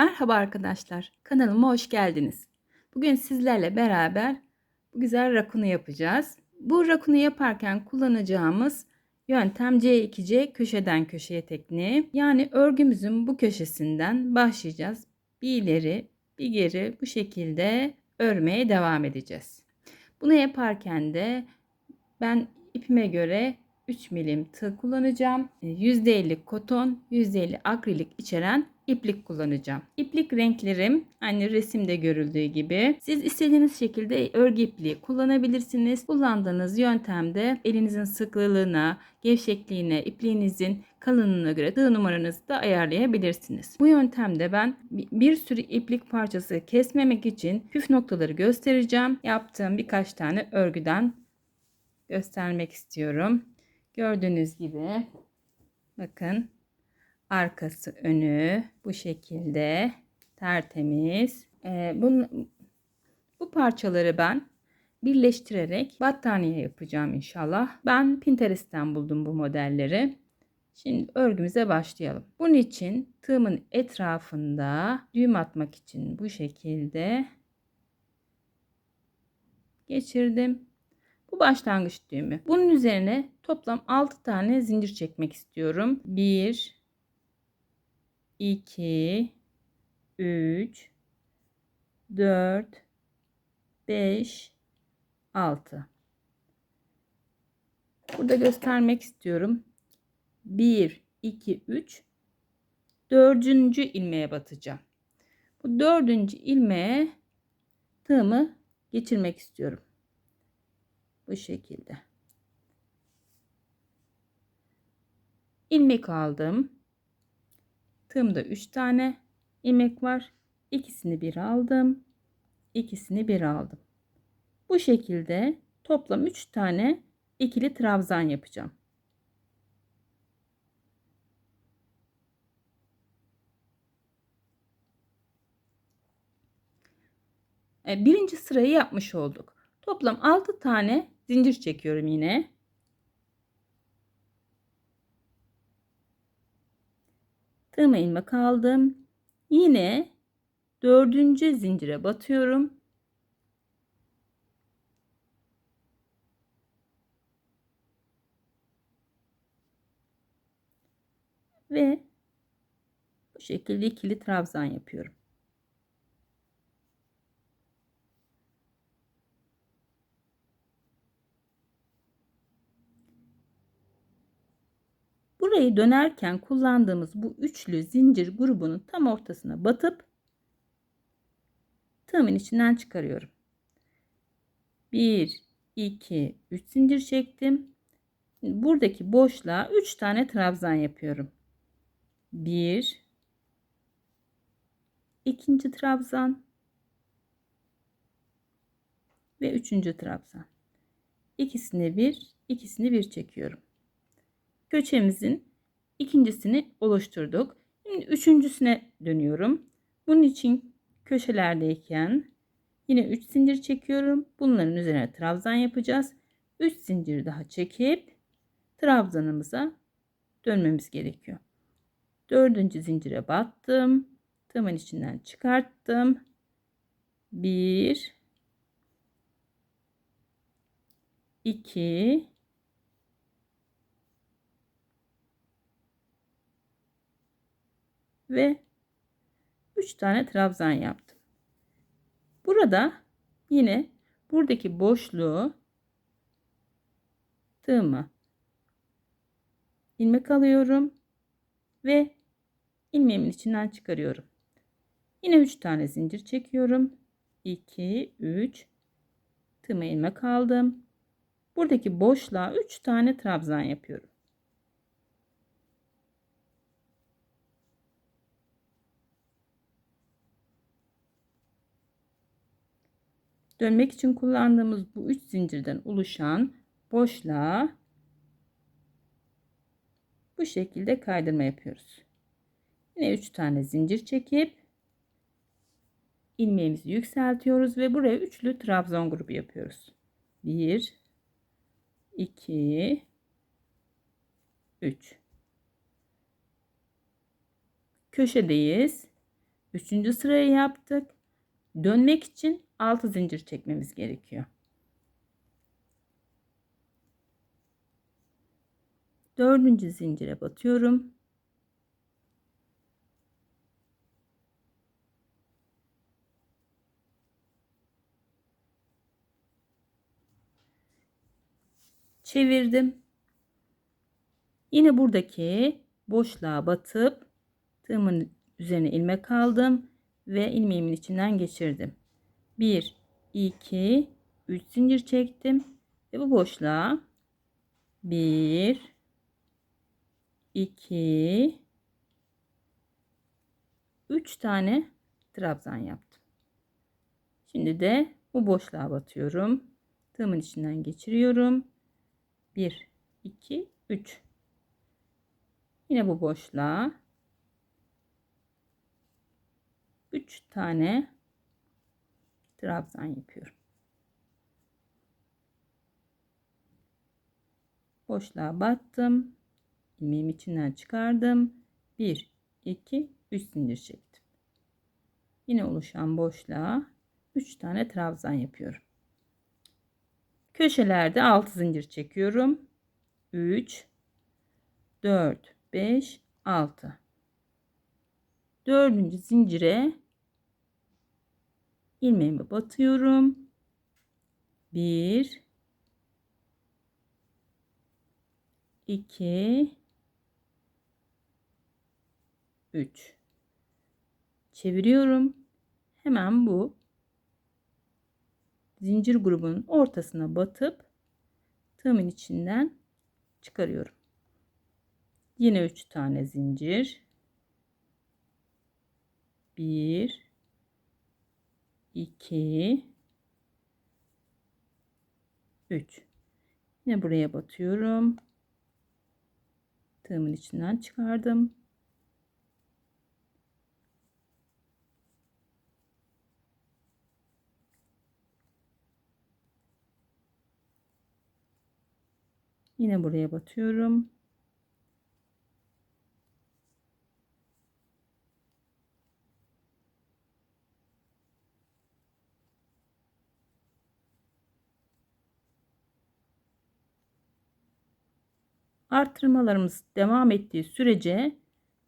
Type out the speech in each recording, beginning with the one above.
Merhaba arkadaşlar, kanalıma hoş geldiniz. Bugün sizlerle beraber bu güzel rakunu yapacağız. Bu rakunu yaparken kullanacağımız yöntem C2C köşeden köşeye tekniği. Yani örgümüzün bu köşesinden başlayacağız. Bir ileri, bir geri bu şekilde örmeye devam edeceğiz. Bunu yaparken de ben ipime göre 3 milim tığ kullanacağım. %50 koton, %50 akrilik içeren iplik kullanacağım. İplik renklerim aynı resimde görüldüğü gibi. Siz istediğiniz şekilde örgü ipliği kullanabilirsiniz. Kullandığınız yöntemde elinizin sıklığına, gevşekliğine, ipliğinizin kalınlığına göre tığ numaranızı da ayarlayabilirsiniz. Bu yöntemde ben bir sürü iplik parçası kesmemek için püf noktaları göstereceğim. Yaptığım birkaç tane örgüden göstermek istiyorum. Gördüğünüz gibi bakın arkası önü bu şekilde tertemiz. Bu parçaları ben birleştirerek battaniye yapacağım inşallah. Ben Pinterest'ten buldum bu modelleri. Şimdi örgümüze başlayalım. Bunun için tığımın etrafında düğüm atmak için bu şekilde geçirdim. Bu başlangıç düğümü. Bunun üzerine toplam 6 tane zincir çekmek istiyorum. 1 2 3 4 5 6. Burada göstermek istiyorum. 1 2 3 dördüncü ilmeğe batacağım. Bu dördüncü ilmeğe tığımı geçirmek istiyorum. Bu şekilde. İlmek aldım. Tığımda 3 tane ilmek var. İkisini bir aldım. İkisini bir aldım. Bu şekilde toplam 3 tane ikili trabzan yapacağım. Birinci sırayı yapmış olduk. Toplam 6 tane zincir çekiyorum yine. Tığıma ilmek aldım. Yine dördüncü zincire batıyorum. Ve bu şekilde ikili trabzan yapıyorum. Burayı dönerken kullandığımız bu üçlü zincir grubunun tam ortasına batıp tığımın içinden çıkarıyorum. 1 2 3 zincir çektim. Buradaki boşluğa 3 tane trabzan yapıyorum. 1 ikinci trabzan ve üçüncü trabzan. İkisini bir çekiyorum. Köşemizin ikincisini oluşturduk. Şimdi üçüncüsüne dönüyorum. Bunun için köşelerdeyken yine 3 zincir çekiyorum. Bunların üzerine trabzan yapacağız. 3 zincir daha çekip trabzanımıza dönmemiz gerekiyor. Dördüncü zincire battım. Tığımın içinden çıkarttım. 1 2 ve 3 tane trabzan yaptım. Burada yine buradaki boşluğu tığıma ilmek alıyorum ve ilmeğimin içinden çıkarıyorum. Yine 3 tane zincir çekiyorum. 2 3 tığıma ilmek aldım. Buradaki boşluğa 3 tane trabzan yapıyorum. Dönmek için kullandığımız bu 3 zincirden oluşan boşluğa bu şekilde kaydırma yapıyoruz. Yine 3 tane zincir çekip ilmeğimizi yükseltiyoruz ve buraya üçlü trabzan grubu yapıyoruz. 1 2 3 köşedeyiz. Üçüncü sırayı yaptık. Dönmek için 6 zincir çekmemiz gerekiyor. Dördüncü zincire batıyorum. Çevirdim. Yine buradaki boşluğa batıp tığımın üzerine ilmek aldım ve ilmeğimin içinden geçirdim. 1 2 3 zincir çektim ve bu boşluğa 1 2 3 tane trabzan yaptım. Şimdi de bu boşluğa batıyorum. Tığımın içinden geçiriyorum. 1 2 3. Yine bu boşluğa 3 tane trabzan yapıyorum. Boşluğa battım. İlmeğimi içinden çıkardım. 1 2 3 zincir çektim. Yine oluşan boşluğa 3 tane trabzan yapıyorum. Köşelerde 6 zincir çekiyorum. 3 4 5 6. Dördüncü zincire ilmeğimi batıyorum. 1 2 3. Çeviriyorum. Hemen bu zincir grubunun ortasına batıp tığımın içinden çıkarıyorum. Yine 3 tane zincir. 1 2 3. Yine buraya batıyorum. Tığımın içinden çıkardım. Yine buraya batıyorum. Artırmalarımız devam ettiği sürece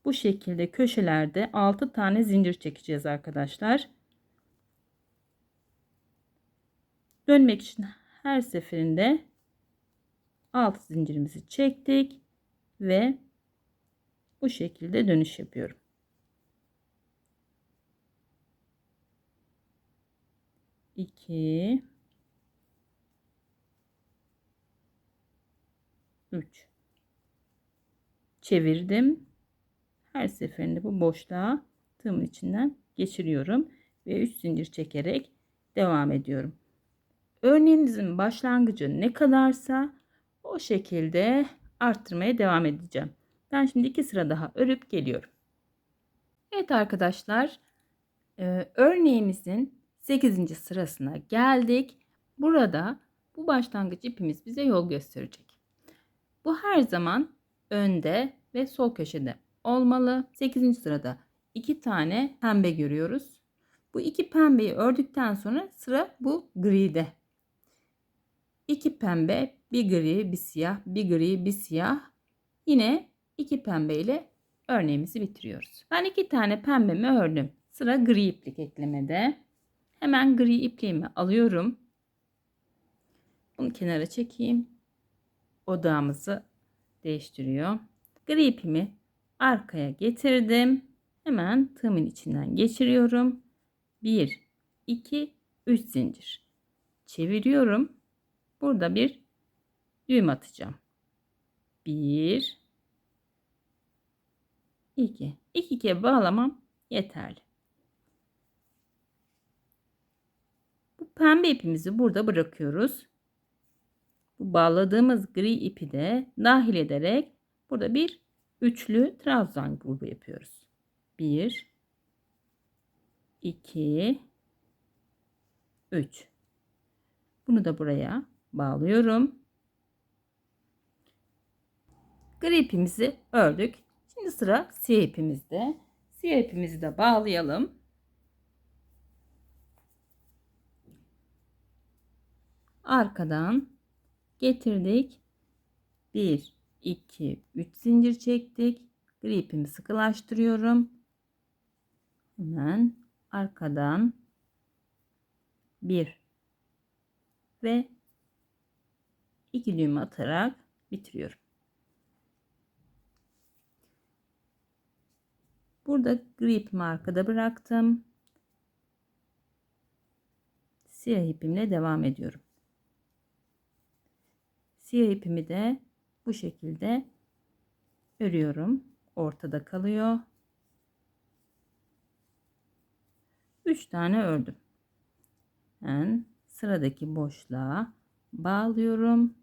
bu şekilde köşelerde 6 tane zincir çekeceğiz arkadaşlar. Dönmek için her seferinde 6 zincirimizi çektik ve bu şekilde dönüş yapıyorum. 2 3. Çevirdim. Her seferinde bu boşluğa tığımın içinden geçiriyorum ve 3 zincir çekerek devam ediyorum. Örneğinizin başlangıcı ne kadarsa o şekilde arttırmaya devam edeceğim. Ben şimdi 2 sıra daha örüp geliyorum. Evet arkadaşlar, örneğimizin 8. sırasına geldik. Burada bu başlangıç ipimiz bize yol gösterecek. Bu her zaman önde ve sol köşede olmalı. 8. sırada 2 tane pembe görüyoruz. Bu 2 pembeyi ördükten sonra sıra bu gride. 2 pembe, bir gri, bir siyah, bir gri, bir siyah. Yine 2 pembe ile örneğimizi bitiriyoruz. Ben 2 tane pembemi ördüm. Sıra gri iplik eklemede. Hemen gri ipliğimi alıyorum. Bunu kenara çekeyim. Odağımızı değiştiriyor. Gri ipimi arkaya getirdim. Hemen tığımın içinden geçiriyorum. 1 2 3 zincir çeviriyorum. Burada bir düğüm atacağım. 1 2 2 kere bağlamam yeterli. Bu pembe ipimizi burada bırakıyoruz. Bu bağladığımız gri ipi de dahil ederek burada bir üçlü trabzan grubu yapıyoruz. 1 2 3. Bunu da buraya bağlıyorum. Gri ipimizi ördük. Şimdi sıra siyah ipimizde. Siyah ipimizi de bağlayalım. Arkadan getirdik. 1, 2, 3 zincir çektik. Gri ipimi sıkılaştırıyorum. Hemen arkadan 1 ve 2 düğüm atarak bitiriyorum. Burada gri ipimi arkada bıraktım. Siyah ipimle devam ediyorum. Siyah ipimi de bu şekilde örüyorum. Ortada kalıyor. 3 tane ördüm. Ben sıradaki boşluğa bağlıyorum.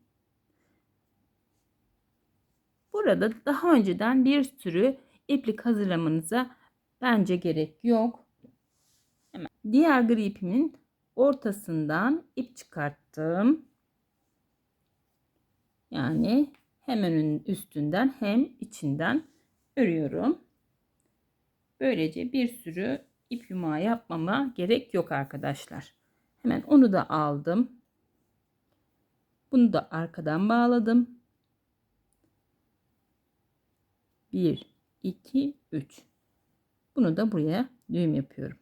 Burada daha önceden bir sürü iplik hazırlamanıza bence gerek yok. Hemen diğer gri ipimin ortasından ip çıkarttım. Yani hem önün üstünden hem içinden örüyorum. Böylece bir sürü ip yumağı yapmama gerek yok arkadaşlar. Hemen onu da aldım. Bunu da arkadan bağladım. 1, 2, 3. Bunu da buraya düğüm yapıyorum.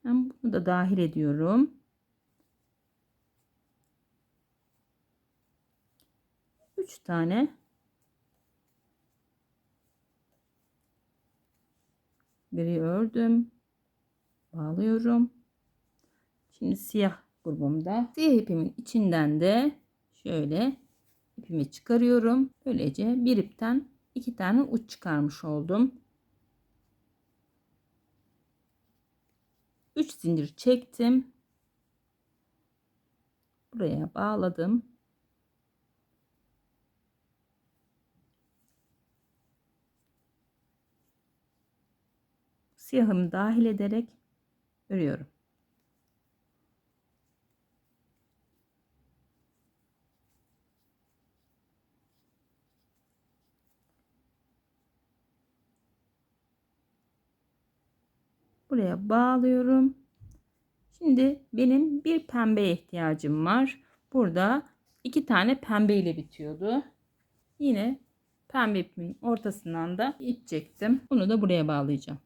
Ben bunu da dahil ediyorum. 3 tane gri ördüm. Bağlıyorum. Şimdi siyah grubumda. Siyah ipimin içinden de şöyle ipimi çıkarıyorum. Böylece bir ipten 2 tane uç çıkarmış oldum. 3 zincir çektim. Buraya bağladım. Siyahımı dahil ederek örüyorum. Buraya bağlıyorum. Şimdi benim bir pembeye ihtiyacım var. Burada 2 tane pembe ile bitiyordu. Yine pembe ipimin ortasından da ip çektim. Bunu da buraya bağlayacağım.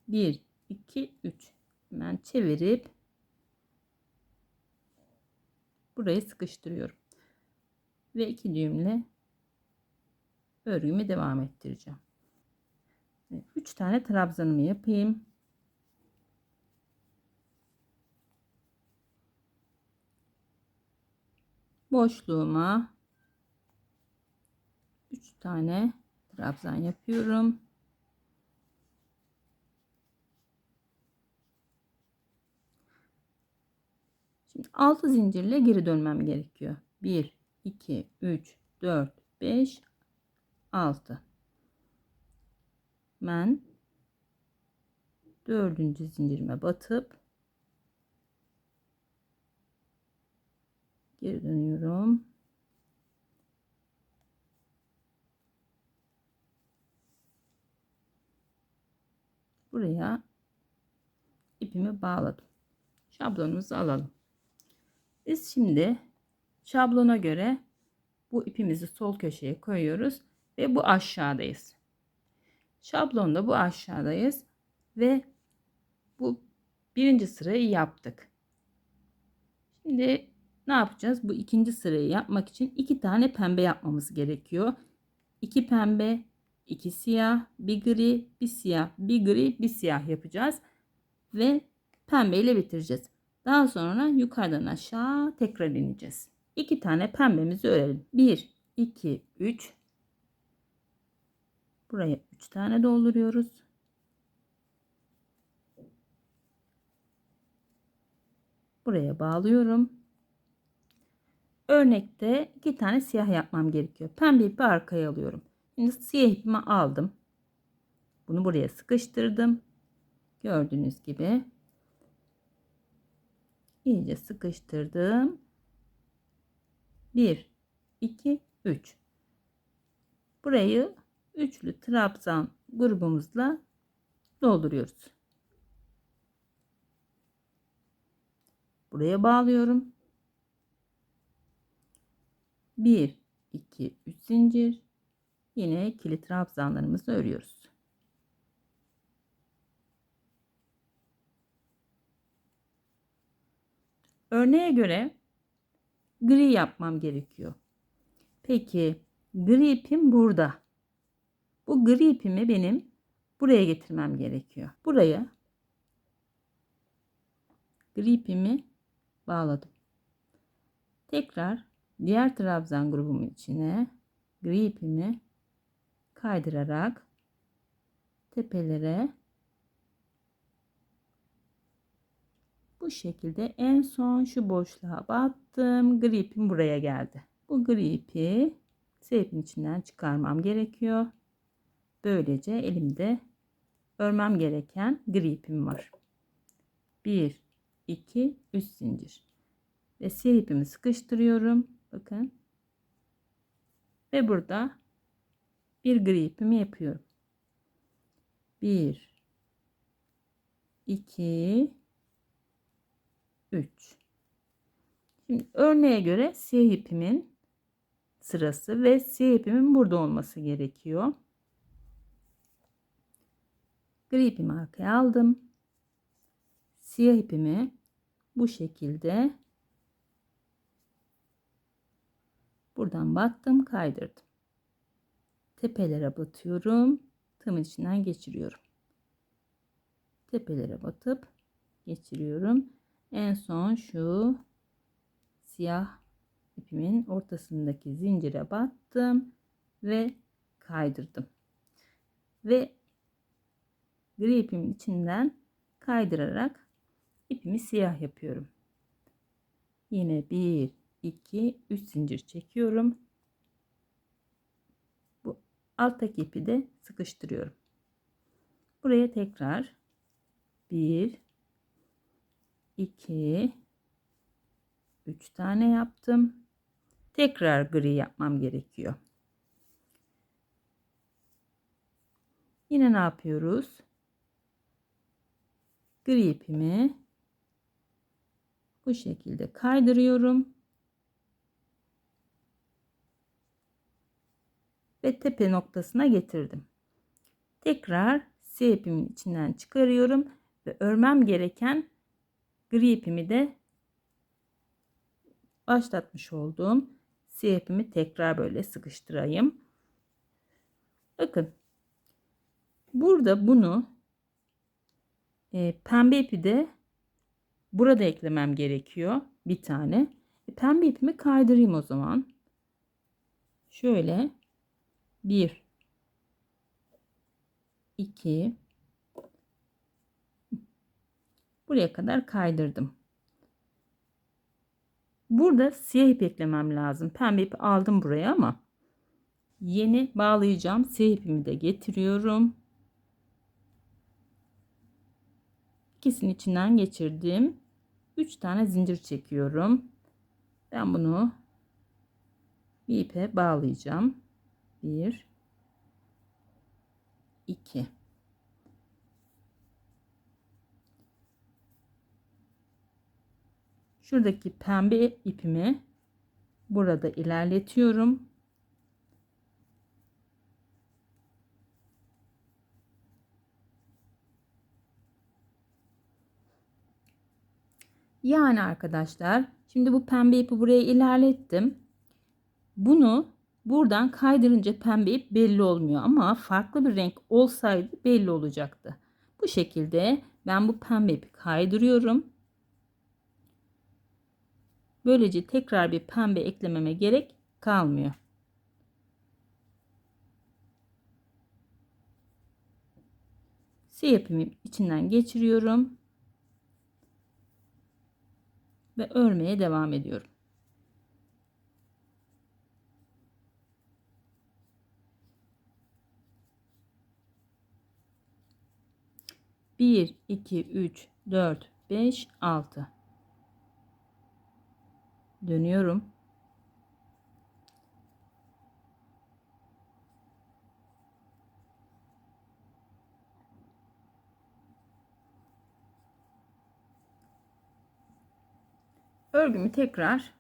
1, 2, 3. Hemen çevirip burayı sıkıştırıyorum. Ve 2 düğümle örgümü devam ettireceğim. 3 tane trabzanımı yapayım. Boşluğuma 3 tane trabzan yapıyorum. Şimdi 6 zincirle geri dönmem gerekiyor. 1, 2, 3, 4, 5, 6. Ben 4. zincirime batıp geri dönüyorum. Buraya ipimi bağladım. Şablonumuzu alalım. Biz şimdi şablona göre bu ipimizi sol köşeye koyuyoruz ve bu aşağıdayız. Şablonda bu aşağıdayız ve bu birinci sırayı yaptık. Şimdi ne yapacağız? Bu ikinci sırayı yapmak için 2 tane pembe yapmamız gerekiyor. 2 pembe, 2 siyah, bir gri, bir siyah, bir gri, bir siyah yapacağız ve pembe ile bitireceğiz. Daha sonra yukarıdan aşağı tekrar ineceğiz. 2 tane pembemizi örelim. 1, 2, 3. Buraya 3 tane dolduruyoruz. Buraya bağlıyorum. Örnekte 2 tane siyah yapmam gerekiyor. Pembe ipi arkaya alıyorum. Şimdi siyah ipimi aldım. Bunu buraya sıkıştırdım. Gördüğünüz gibi iyice sıkıştırdım. 1 2 3. Burayı üçlü trabzan grubumuzla dolduruyoruz. Buraya bağlıyorum. 1 2 3 zincir. Yine ikili trabzanlarımızı örüyoruz. Örneğe göre gri yapmam gerekiyor. Peki gri ipim burada. Bu gri ipimi benim buraya getirmem gerekiyor. Buraya gri ipimi bağladım. Tekrar diğer trabzan grubumun içine gri ipimi kaydırarak tepelere bu şekilde en son şu boşluğa battım. Gri ipim buraya geldi. Bu gri ipi ipin içinden çıkarmam gerekiyor. Böylece elimde örmem gereken gri ipim var. 1 2 3 zincir ve siyah ipimi sıkıştırıyorum. Bakın. Ve burada bir gri ipimi yapıyorum. 1 2 3. Şimdi örneğe göre siyah ipimin sırası ve siyah ipimin burada olması gerekiyor. Gri ipimi arkaya aldım. Siyah ipimi bu şekilde buradan battım, kaydırdım. Tepelere batıyorum. Tığımın içinden geçiriyorum. Tepelere batıp geçiriyorum. En son şu siyah ipimin ortasındaki zincire battım ve kaydırdım. Ve gri ipimin içinden kaydırarak ipimi siyah yapıyorum. Yine 1 2 3 zincir çekiyorum. Bu alttaki ipi de sıkıştırıyorum. Buraya tekrar 1 2 3 tane yaptım. Tekrar gri yapmam gerekiyor. Yine ne yapıyoruz? Gri ipimi bu şekilde kaydırıyorum. Ve tepe noktasına getirdim. Tekrar siyah ipimin içinden çıkarıyorum ve örmem gereken gri ipimi de başlatmış olduğum siyah ipimi tekrar böyle sıkıştırayım. Bakın burada bunu pembe ipi de burada eklemem gerekiyor. Bir tane. Pembe ipimi kaydırayım o zaman. Şöyle 1 2 buraya kadar kaydırdım. Burada siyah ip eklemem lazım. Pembe ip aldım buraya ama yeni bağlayacağım siyah ipimi de getiriyorum. İkisinin içinden geçirdim. 3 tane zincir çekiyorum. Ben bunu bir ipe bağlayacağım. 1 2 şuradaki pembe ipimi burada ilerletiyorum. Yani arkadaşlar şimdi bu pembe ipi buraya ilerlettim. Bunu buradan kaydırınca pembe ip belli olmuyor ama farklı bir renk olsaydı belli olacaktı. Bu şekilde ben bu pembe ipi kaydırıyorum. Böylece tekrar bir pembe eklememe gerek kalmıyor. Siyah ipimi içinden geçiriyorum ve örmeye devam ediyorum. Bir, iki, üç, dört, beş, altı. Dönüyorum. Örgümü tekrar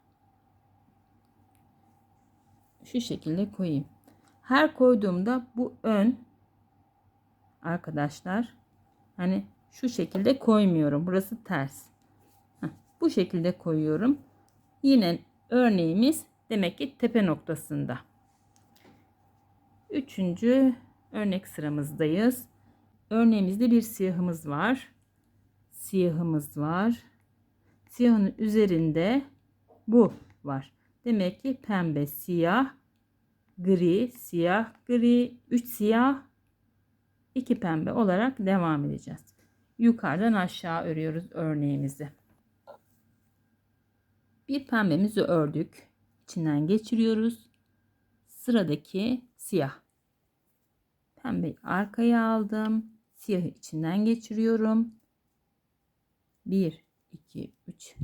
şu şekilde koyayım. Her koyduğumda bu ön arkadaşlar, hani şu şekilde koymuyorum. Burası ters. Bu şekilde koyuyorum. Yine örneğimiz demek ki tepe noktasında. Üçüncü örnek sıramızdayız. Örneğimizde bir siyahımız var. Siyahımız var. Siyahın üzerinde bu var. Demek ki pembe, siyah, gri, siyah, gri, 3 siyah, 2 pembe olarak devam edeceğiz. Yukarıdan aşağı örüyoruz örneğimizi. Bir pembemizi ördük. İçinden geçiriyoruz. Sıradaki siyah. Pembeyi arkaya aldım. Siyahı içinden geçiriyorum. 1, 2, 3.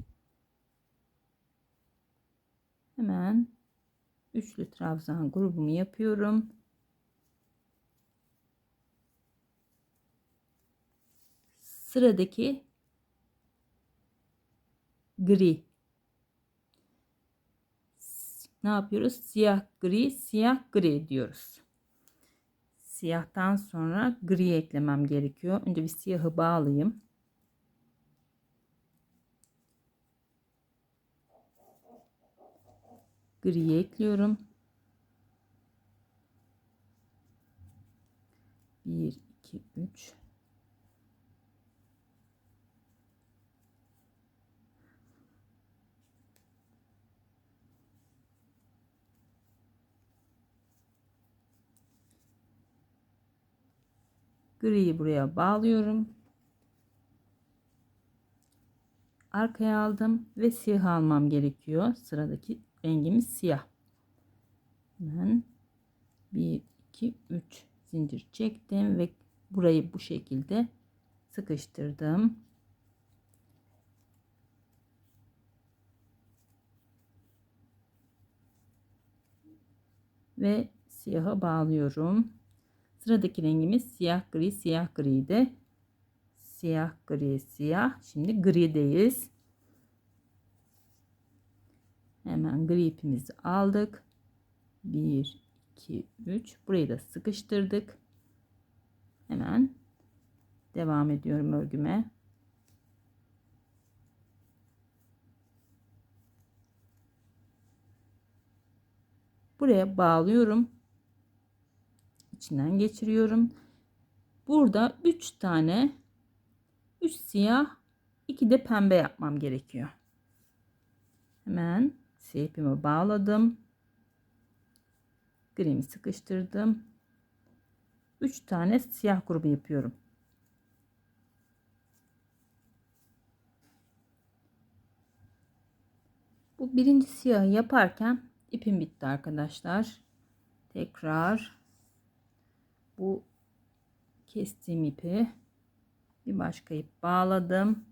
Hemen üçlü trabzan grubumu yapıyorum. Sıradaki gri. Ne yapıyoruz? Siyah, gri, siyah, gri diyoruz. Siyahtan sonra gri eklemem gerekiyor. Önce bir siyahı bağlayayım. Griyi ekliyorum. 1, 2, 3. Griyi buraya bağlıyorum. Arkaya aldım ve siyah almam gerekiyor. Sıradaki rengimiz siyah. Hemen 1, 2, 3 zincir çektim ve burayı bu şekilde sıkıştırdım. Ve siyaha bağlıyorum. Sıradaki rengimiz siyah gri, siyah griydi. Siyah gri, siyah. Şimdi grideyiz. Hemen gri ipimizi aldık. 1, 2, 3. Burayı da sıkıştırdık. Hemen devam ediyorum örgüme. Buraya bağlıyorum. İçinden geçiriyorum. Burada 3 tane 3 siyah 2 de pembe yapmam gerekiyor. Hemen siyah ipimi bağladım. Grimi sıkıştırdım. 3 tane siyah grubu yapıyorum. Bu birinci siyahı yaparken ipim bitti arkadaşlar. Tekrar bu kestiğim ipi bir başka ip bağladım.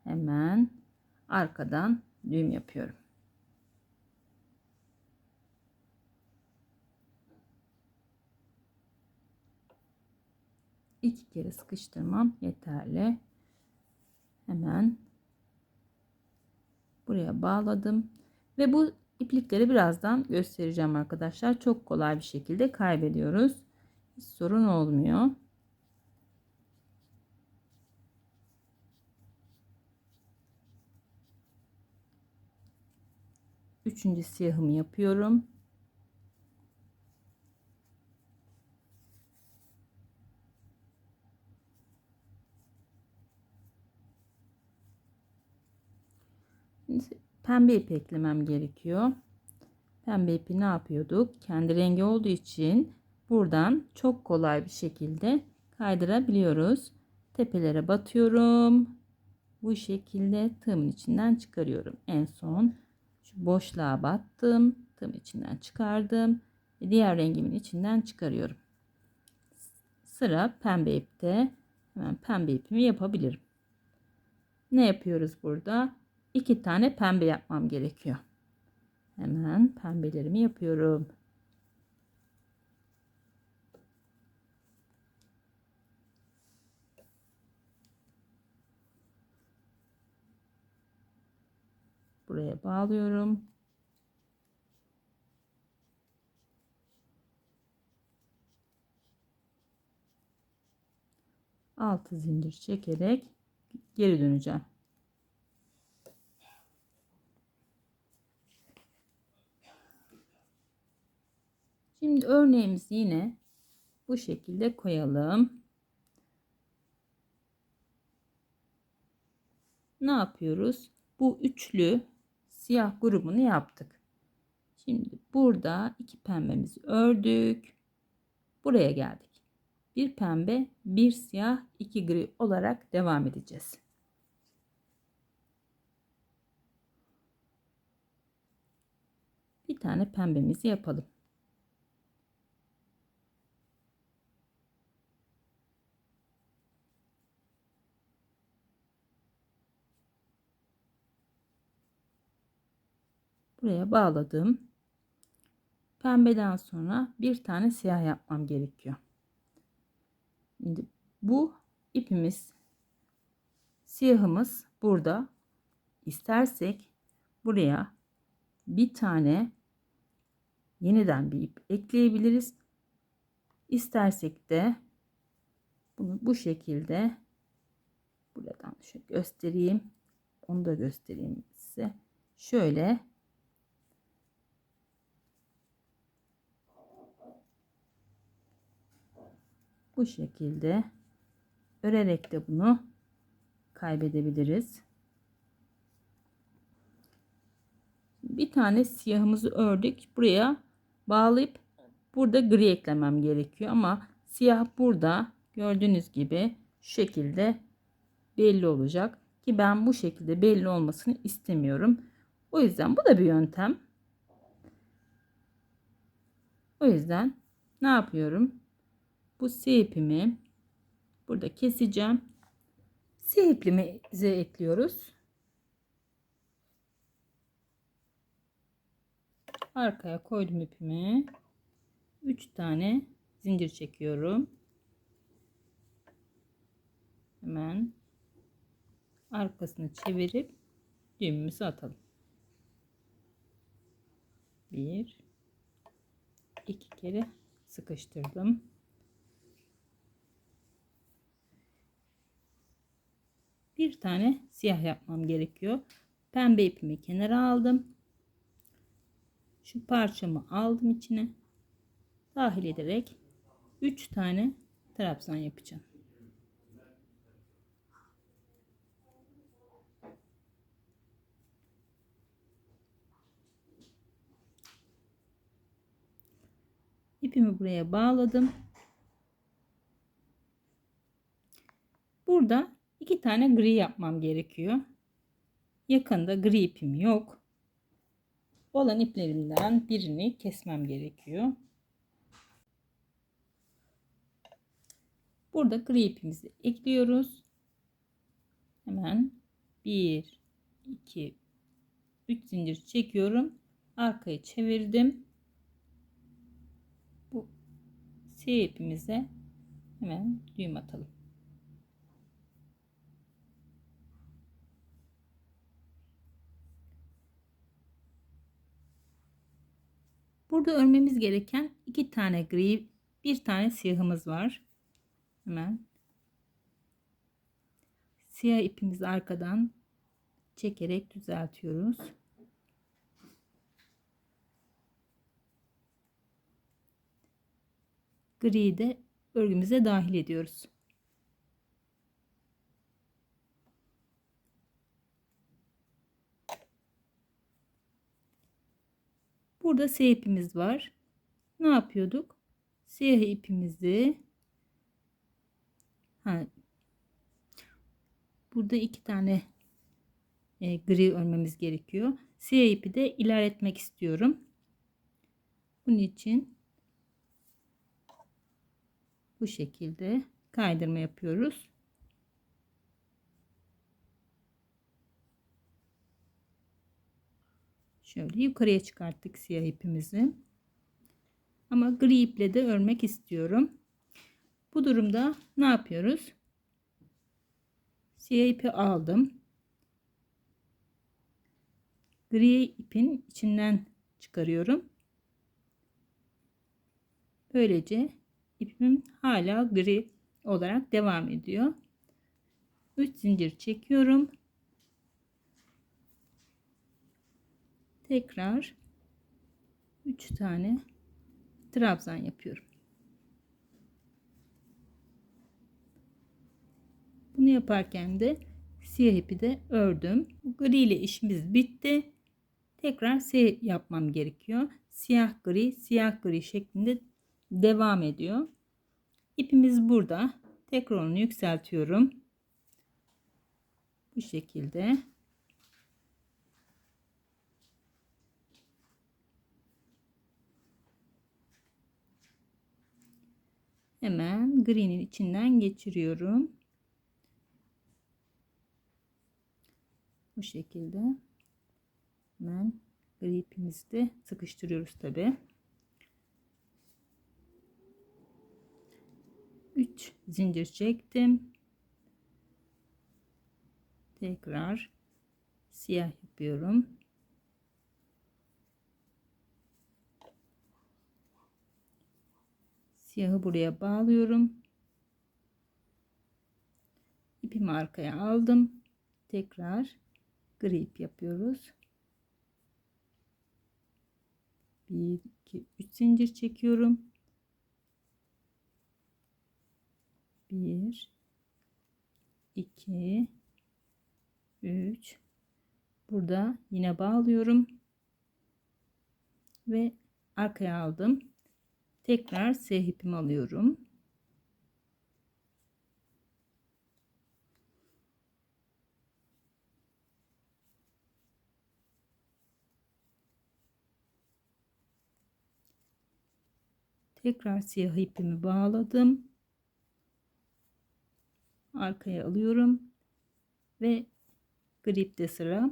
Hemen arkadan düğüm yapıyorum. İki kere sıkıştırmam yeterli. Hemen buraya bağladım ve bu iplikleri birazdan göstereceğim arkadaşlar. Çok kolay bir şekilde kaybediyoruz. Hiç sorun olmuyor. Üçüncü siyahımı yapıyorum. Şimdi pembe ip eklemem gerekiyor. Pembe ipi ne yapıyorduk? Kendi rengi olduğu için buradan çok kolay bir şekilde kaydırabiliyoruz. Tepelere batıyorum. Bu şekilde tığımın içinden çıkarıyorum. En son şu boşluğa battım. Tığımın içinden çıkardım. Ve diğer rengimin içinden çıkarıyorum. Sıra pembe ipte. Hemen pembe ipimi yapabilirim. Ne yapıyoruz burada? 2 tane pembe yapmam gerekiyor. Hemen pembelerimi yapıyorum. Buraya bağlıyorum. Altı zincir çekerek geri döneceğim. Şimdi örneğimizi yine bu şekilde koyalım. Ne yapıyoruz? Bu üçlü siyah grubunu yaptık. Şimdi burada 2 pembemizi ördük. Buraya geldik. Bir pembe, bir siyah, 2 gri olarak devam edeceğiz. Bir tane pembemizi yapalım. Buraya bağladım. Pembeden sonra bir tane siyah yapmam gerekiyor. Şimdi bu ipimiz, siyahımız burada. İstersek buraya bir tane yeniden bir ip ekleyebiliriz. İstersek de bunu bu şekilde buradan şöyle göstereyim. Onu da göstereyim size. Şöyle bu şekilde örerek de bunu kaybedebiliriz. Bir tane siyahımızı ördük. Buraya bağlayıp burada gri eklemem gerekiyor ama siyah burada gördüğünüz gibi şu şekilde belli olacak ki ben bu şekilde belli olmasını istemiyorum. O yüzden bu da bir yöntem. O yüzden ne yapıyorum? Bu siyah ipimi burada keseceğim. Siyah ipimizi ekliyoruz. Arkaya koydum ipimi. 3 tane zincir çekiyorum. Hemen arkasını çevirip düğümümüzü atalım. 1 2 kere sıkıştırdım. Bir tane siyah yapmam gerekiyor. Pembe ipimi kenara aldım. Şu parçamı aldım içine. Dahil ederek 3 tane trabzan yapacağım. İpimi buraya bağladım. Burada 2 tane gri yapmam gerekiyor. Yakında gri ipim yok. Olan iplerimden birini kesmem gerekiyor. Burada gri ipimizi ekliyoruz. Hemen 1 2 3 zincir çekiyorum. Arkayı çevirdim. Bu siyah ipimize hemen düğüm atalım. Burada örmemiz gereken 2 tane gri, bir tane siyahımız var. Hemen siyah ipimizi arkadan çekerek düzeltiyoruz. Griyi de örgümüze dahil ediyoruz. Burada siyah ipimiz var. Ne yapıyorduk? Siyah ipimizi burada 2 tane gri örmemiz gerekiyor. Siyah ipi de ilerletmek istiyorum. Bunun için bu şekilde kaydırma yapıyoruz. Şöyle yukarıya çıkarttık siyah ipimizi. Ama gri iple de örmek istiyorum. Bu durumda ne yapıyoruz? Siyah ipi aldım. Gri ipin içinden çıkarıyorum. Böylece ipim hala gri olarak devam ediyor. 3 zincir çekiyorum. Tekrar 3 tane trabzan yapıyorum. Bunu yaparken de siyah ipi de ördüm. Gri ile işimiz bitti. Tekrar siyah yapmam gerekiyor. Siyah gri, siyah gri şeklinde devam ediyor. İpimiz burada. Tekrar onu yükseltiyorum. Bu şekilde. Hemen gri'nin içinden geçiriyorum. Bu şekilde. Hemen gri ipimizi de sıkıştırıyoruz tabi. 3 zincir çektim. Tekrar siyah yapıyorum. Siyahı buraya bağlıyorum. İpimi arkaya aldım. Tekrar gri ip yapıyoruz. 1 2 3 zincir çekiyorum. 1 2 3 burada yine bağlıyorum ve arkaya aldım. Tekrar siyah ipimi alıyorum. Tekrar siyah ipimi bağladım. Arkaya alıyorum ve gripte sıra.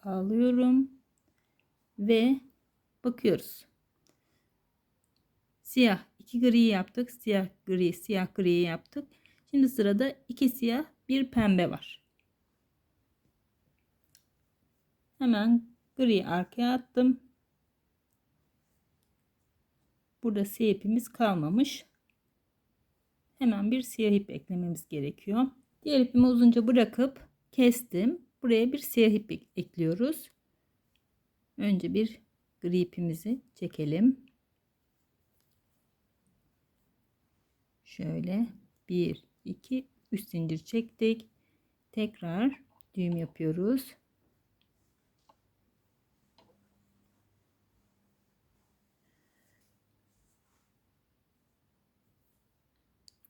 Bağlıyorum ve bakıyoruz. Siyah 2 gri yaptık. Siyah gri, siyah gri yaptık. Şimdi sırada 2 siyah, 1 pembe var. Hemen gri arkaya attım. Burada siyah ipimiz kalmamış. Hemen bir siyah ip eklememiz gerekiyor. Diğer ipimi uzunca bırakıp kestim. Buraya bir siyah ip ekliyoruz. Önce bir gri ipimizi çekelim. Şöyle 1 2 3 zincir çektik. Tekrar düğüm yapıyoruz.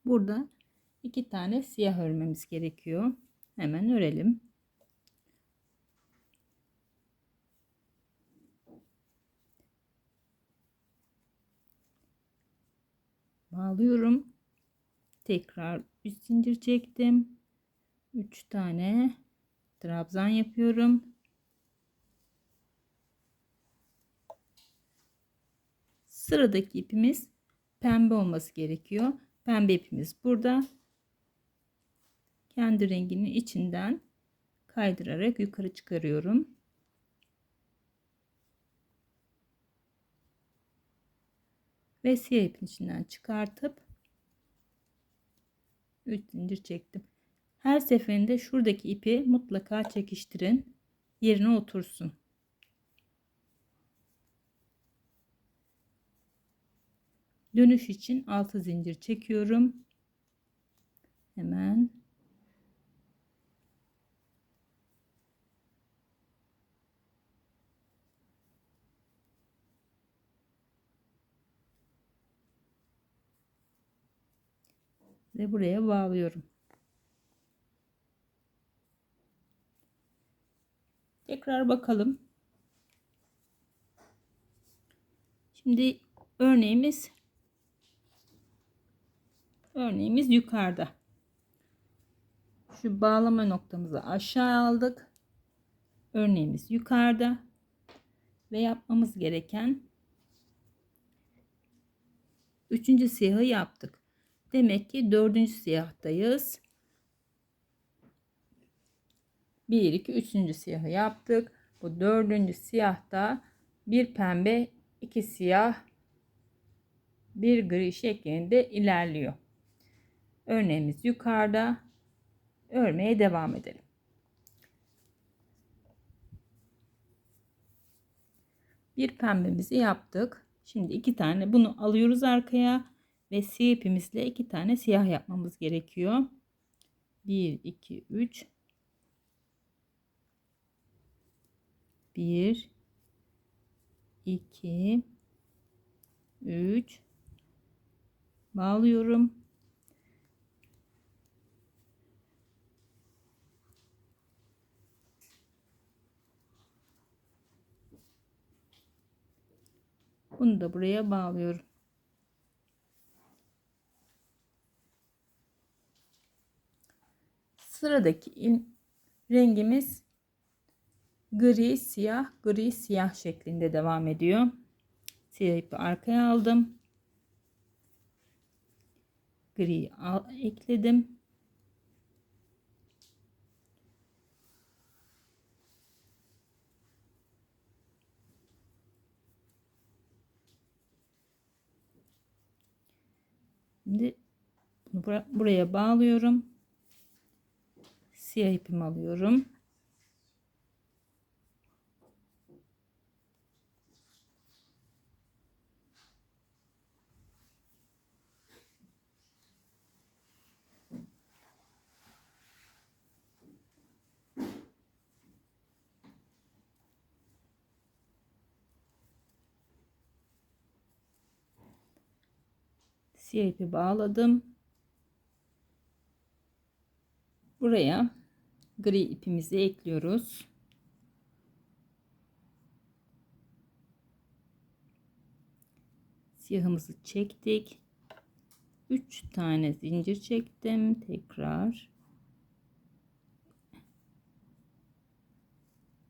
Burada 2 tane siyah örmemiz gerekiyor. Hemen örelim. Bağlıyorum. Tekrar 3 zincir çektim. 3 tane trabzan yapıyorum. Sıradaki ipimiz pembe olması gerekiyor. Pembe ipimiz burada. Kendi renginin içinden kaydırarak yukarı çıkarıyorum. Ve siyah ipin içinden çıkartıp 3 zincir çektim. Her seferinde şuradaki ipi mutlaka çekiştirin. Yerine otursun. Dönüş için 6 zincir çekiyorum. Hemen ve buraya bağlıyorum. Tekrar bakalım. Şimdi örneğimiz yukarıda. Şu bağlama noktamızı aşağı aldık. Örneğimiz yukarıda ve yapmamız gereken 3. siyahı yaptık. Demek ki 4. siyahtayız. 1 2 3. siyahı yaptık. Bu 4. siyahta bir pembe, 2 siyah, bir gri şeklinde ilerliyor. Örneğimiz yukarıda. Örmeye devam edelim. Bir pembemizi yaptık. Şimdi 2 tane bunu alıyoruz arkaya ve siyah ipimizle 2 tane siyah yapmamız gerekiyor. 1 2 3 1 2 3 bağlıyorum. Bunu da buraya bağlıyorum. Sıradaki rengimiz gri siyah, gri siyah şeklinde devam ediyor. Siyah ipi arkaya aldım. Gri ekledim. Şimdi bunu buraya bağlıyorum. Siyah ipimi alıyorum. Siyah ipi bağladım. Buraya gri ipimizi ekliyoruz. Siyahımızı çektik. 3 tane zincir çektim. Tekrar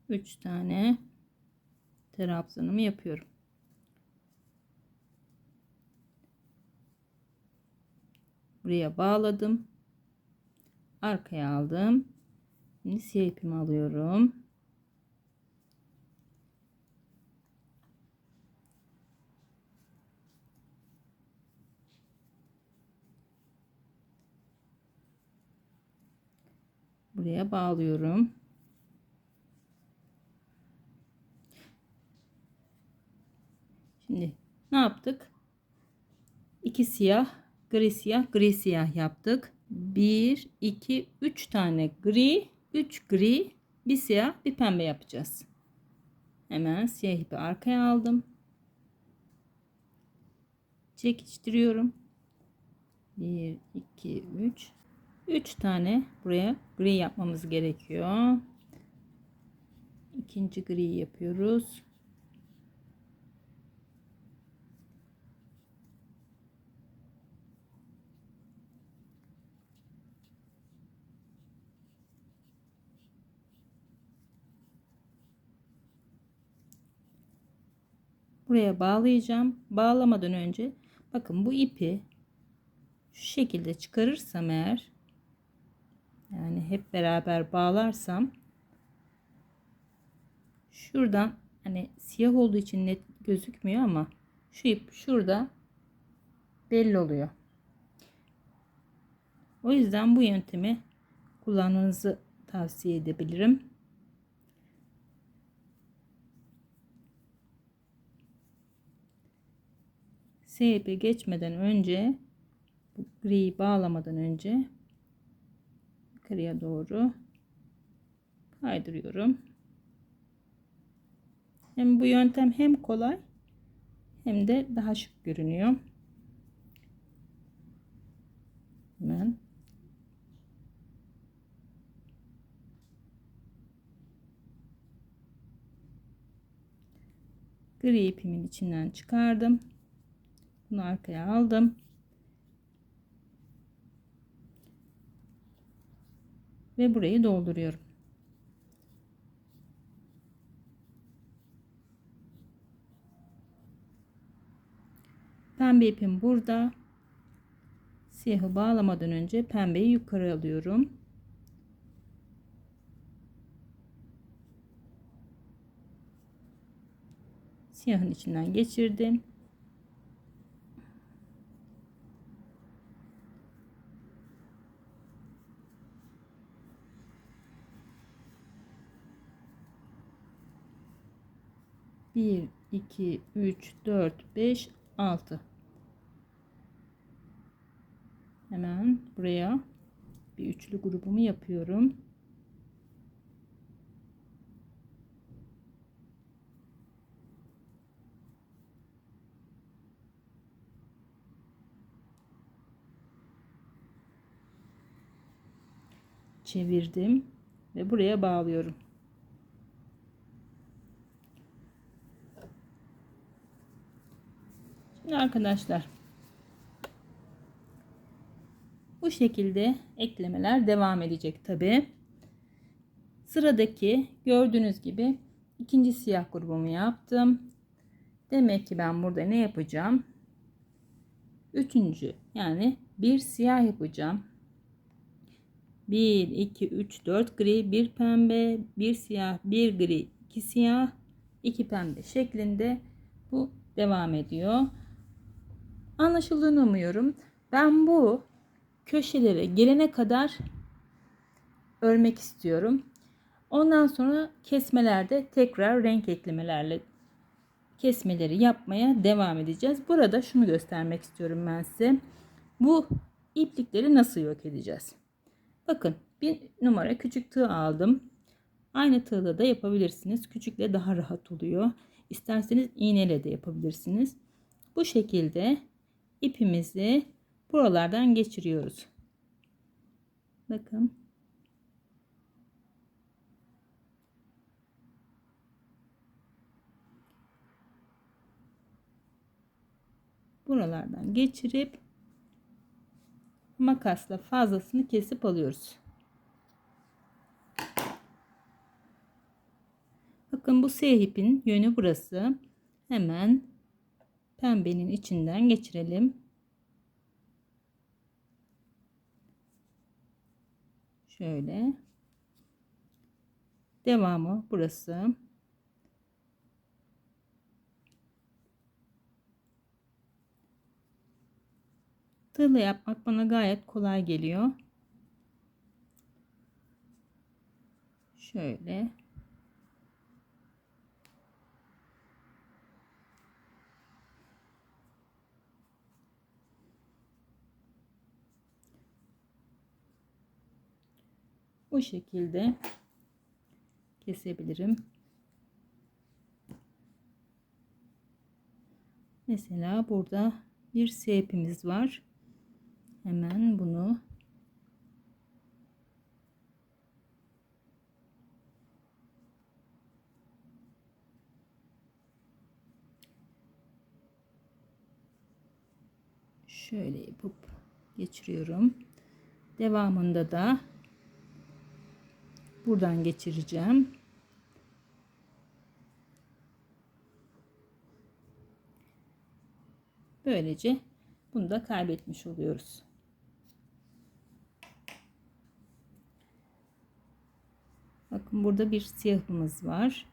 3 tane trabzanımı yapıyorum. Buraya bağladım. Arkaya aldım. Şimdi siyah ipimi alıyorum. Buraya bağlıyorum. Şimdi ne yaptık? 2 siyah, gri siyah, gri siyah yaptık. 1 2 3 tane gri, 3 gri, bir siyah, bir pembe yapacağız. Hemen siyah ipi arkaya aldım. Çekiştiriyorum. 1 2 3 3 tane buraya gri yapmamız gerekiyor. İkinci gri yapıyoruz. Buraya bağlayacağım. Bağlamadan önce bakın bu ipi şu şekilde çıkarırsam eğer, yani hep beraber bağlarsam, şuradan, hani siyah olduğu için net gözükmüyor ama şu ip şurada belli oluyor. O yüzden bu yöntemi kullanmanızı tavsiye edebilirim. Siyah ipe geçmeden önce, bu griyi bağlamadan önce yukarıya doğru kaydırıyorum. Hem bu yöntem hem kolay hem de daha şık görünüyor. Hemen Gri ipimin içinden çıkardım. Bunu arkaya aldım. Ve burayı dolduruyorum. Pembe ipim burada. Siyahı bağlamadan önce pembeyi yukarı alıyorum. Siyahın içinden geçirdim. Bir, iki, üç, dört, beş, 6. Hemen buraya bir üçlü grubumu yapıyorum. Çevirdim ve buraya bağlıyorum. Şimdi arkadaşlar, bu şekilde eklemeler devam edecek tabi. Sıradaki gördüğünüz gibi ikinci siyah grubumu yaptım. Demek ki ben burada ne yapacağım? Üçüncü, yani bir siyah yapacağım. 1 2 3 4 gri, 1 pembe, 1 siyah, 1 gri, 2 siyah, 2 pembe şeklinde bu devam ediyor. Anlaşıldığını umuyorum. Ben bu köşelere gelene kadar örmek istiyorum. Ondan sonra kesmelerde tekrar renk eklemelerle kesmeleri yapmaya devam edeceğiz. Burada şunu göstermek istiyorum ben size. Bu iplikleri nasıl yok edeceğiz? Bakın, bir numara küçük tığ aldım. Aynı tığla da yapabilirsiniz. Küçükle daha rahat oluyor. İsterseniz iğneyle de yapabilirsiniz. Bu şekilde ipimizi buralardan geçiriyoruz. Bakın. Buralardan geçirip makasla fazlasını kesip alıyoruz. Bakın, bu siyah ipin yönü burası. Hemen pembenin içinden geçirelim. Şöyle. Devamı burası. Tığla yapmak bana gayet kolay geliyor. Şöyle. Bu şekilde kesebilirim. Mesela burada bir siyah ipimiz var. Hemen bunu şöyle yapıp geçiriyorum. Devamında da buradan geçireceğim. Böylece bunu da kaybetmiş oluyoruz. Bakın, burada bir siyahımız var.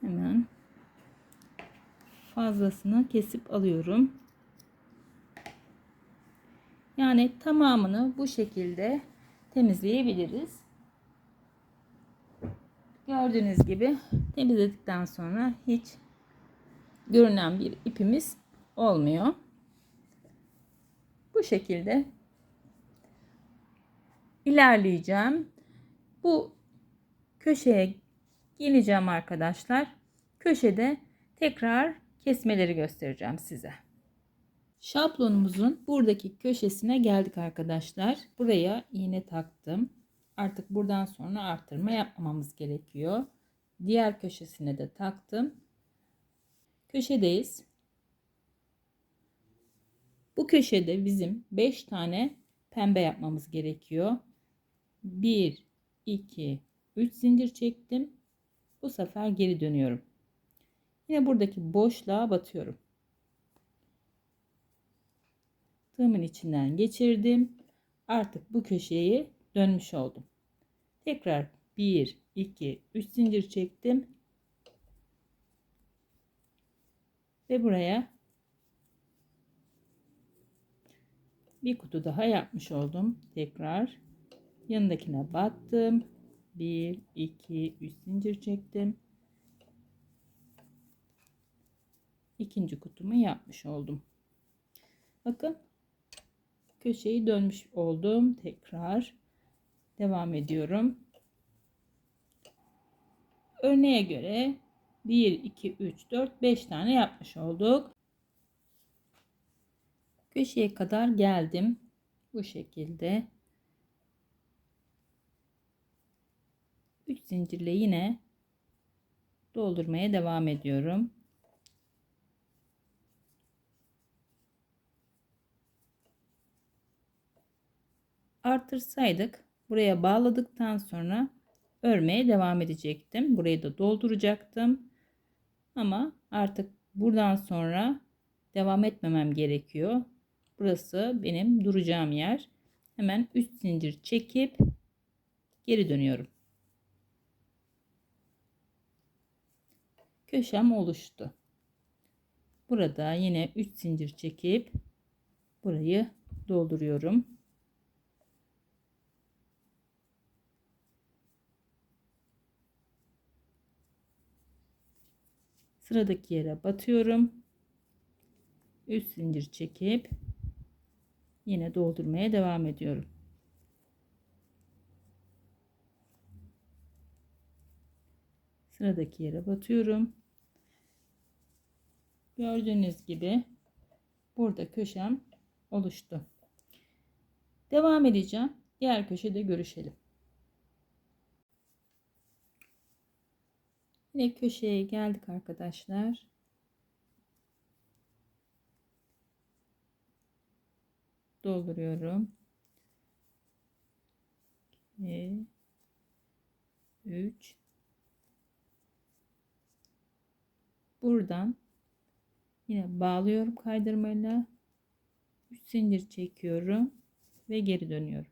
Hemen fazlasını kesip alıyorum. Yani tamamını bu şekilde temizleyebiliriz. Gördüğünüz gibi temizledikten sonra hiç görünen bir ipimiz olmuyor. Bu şekilde ilerleyeceğim. Bu köşeye geleceğim arkadaşlar. Köşede tekrar kesmeleri göstereceğim size. Şablonumuzun buradaki köşesine geldik arkadaşlar. Buraya iğne taktım. Artık buradan sonra artırma yapmamamız gerekiyor. Diğer köşesine de taktım. Köşedeyiz. Bu köşede bizim 5 tane pembe yapmamız gerekiyor. 1, 2, 3 zincir çektim. Bu sefer geri dönüyorum. Yine buradaki boşluğa batıyorum. Tığımın içinden geçirdim. Artık bu köşeyi dönmüş oldum. Tekrar 1, 2, 3 zincir çektim. Ve buraya bir kutu daha yapmış oldum. Tekrar yanındakine battım. 1, 2, 3 zincir çektim. İkinci kutumu yapmış oldum. Bakın köşeyi dönmüş oldum. Tekrar devam ediyorum. Örneğe göre 1, 2, 3, 4, 5 tane yapmış olduk. Köşeye kadar geldim. Bu şekilde 3 zincirle yine doldurmaya devam ediyorum. Artırsaydık buraya bağladıktan sonra örmeye devam edecektim. Burayı da dolduracaktım. Ama artık buradan sonra devam etmemem gerekiyor. Burası benim duracağım yer. Hemen 3 zincir çekip geri dönüyorum. Köşem oluştu. Burada yine 3 zincir çekip burayı dolduruyorum. Sıradaki yere batıyorum. 3 zincir çekip yine doldurmaya devam ediyorum. Sıradaki yere batıyorum. Gördüğünüz gibi burada köşem oluştu. Devam edeceğim. Diğer köşede görüşelim. Yine köşeye geldik arkadaşlar. Dolduruyorum. 2, 3. Buradan yine bağlıyorum kaydırmayla. 3 zincir çekiyorum ve geri dönüyorum.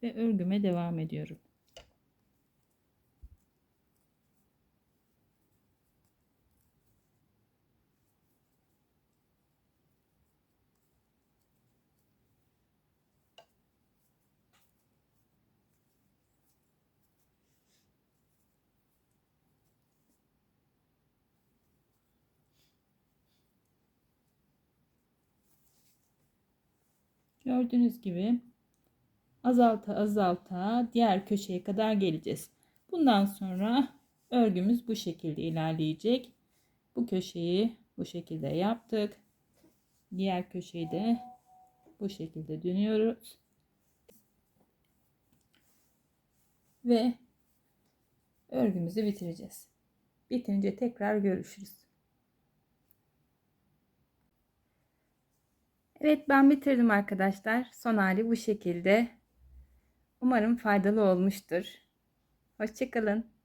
Ve örgüme devam ediyorum. Gördüğünüz gibi azalta azalta diğer köşeye kadar geleceğiz. Bundan sonra örgümüz bu şekilde ilerleyecek. Bu köşeyi bu şekilde yaptık. Diğer köşeyi de bu şekilde dönüyoruz. Ve örgümüzü bitireceğiz. Bitince tekrar görüşürüz. Evet, ben bitirdim arkadaşlar. Son hali bu şekilde. Umarım faydalı olmuştur. Hoşça kalın.